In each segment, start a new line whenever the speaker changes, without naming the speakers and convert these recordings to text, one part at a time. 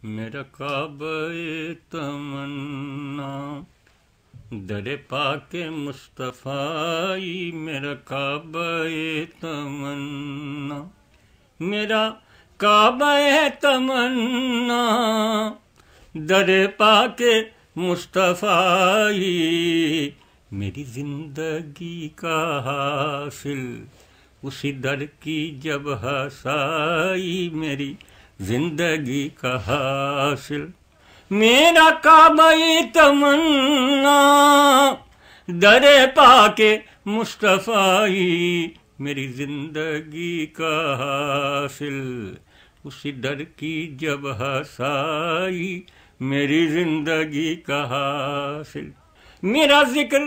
میرا کعبہ تمنا در پاک مصطفی، میرا کعبہ تمنا، میرا کعبہ تمنا در پاک مصطفی، میری زندگی کا حاصل اسی در کی جب حسائی، میری زندگی کا حاصل میرا کعبہ تمنا در پاک مصطفی، میری زندگی کا حاصل اسی در کی جب حسائی، میری زندگی کا حاصل میرا ذکر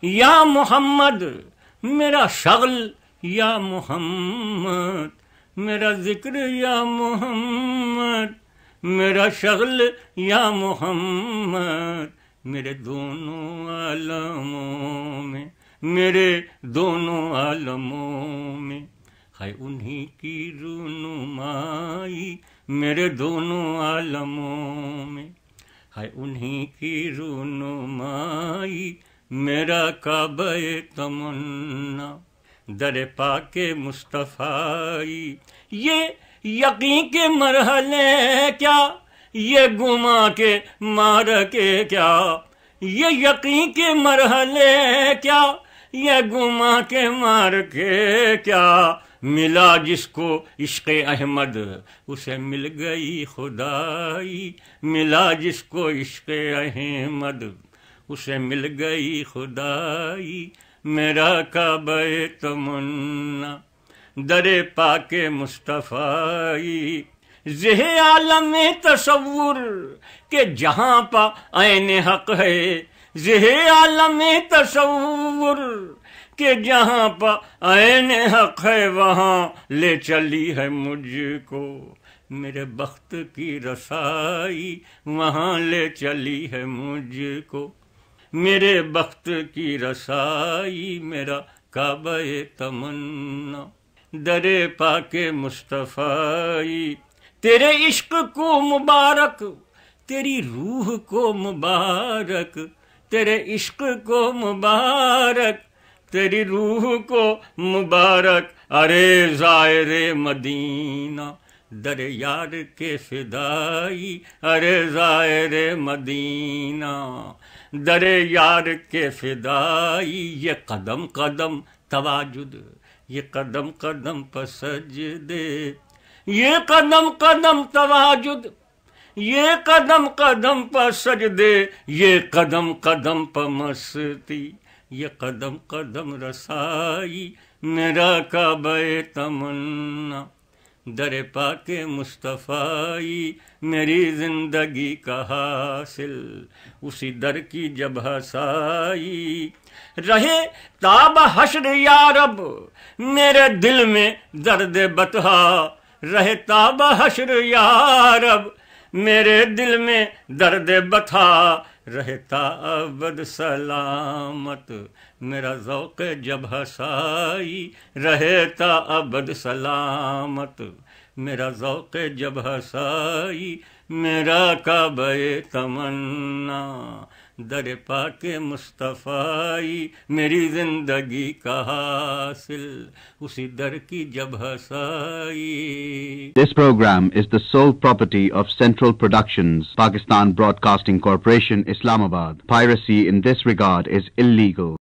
یا محمد، میرا شغل یا محمد، میرا ذکر یا محمد، میرا شغل یا محمد، میرے دونوں عالموں میں، میرے دونوں عالموں میں ہے انہی کی رونمائی، میرے دونوں عالموں میں ہے انہی کی رونمائی، میرا کعبہ تمنا در پاک مصطفی، یہ یقین کے مرحلے کیا، یہ گما کے مار کے کیا، یہ یقین کے مرحلے کیا، یہ گما کے مار کے کیا، ملا جس کو عشق احمد اسے مل گئی خدائی، ملا جس کو عشق احمد اسے مل گئی خدائی، میرا کعبہ تمنا در پاک مصطفی، زہ عالم تصور کہ جہاں پا عین حق ہے، زہ عالم تصور کہ جہاں پا عین حق ہے، وہاں لے چلی ہے مجھ کو میرے بخت کی رسائی، وہاں لے چلی ہے مجھ کو میرے بخت کی رسائی، میرا کعبہ تمنا در پاک مصطفی، تیرے عشق کو مبارک، تیری روح کو مبارک، تیرے عشق کو مبارک، تیری روح کو مبارک، ارے زائر مدینہ در یار کے فدائی، ارے زائر مدینہ در یار کے فدائی، یہ قدم قدم تواجد، یہ قدم قدم پر سجدے، یہ قدم قدم تواجد، یہ قدم قدم پر سجدے، یہ قدم قدم پر مستی، یہ قدم قدم رسائی، میرا کعبہ تمنا در پاک مصطفی، میری زندگی کا حاصل اسی در کی جب حسائی، رہے تاب حشر یا رب میرے دل میں درد بطحا، رہے تاب حشر یا رب میرے دل میں درد بطحا، رہتا ابد سلامت میرا ذوق جب حسائی، رہتا ابد سلامت میرا ذوق جب حسائی، میرا کعبہ تمنا در پاک مصطفی، میری زندگی کا حاصل اسی در کی جب حسائی۔
This program is the sole property of Central Productions, Pakistan Broadcasting Corporation, Islamabad. Piracy in this regard is illegal.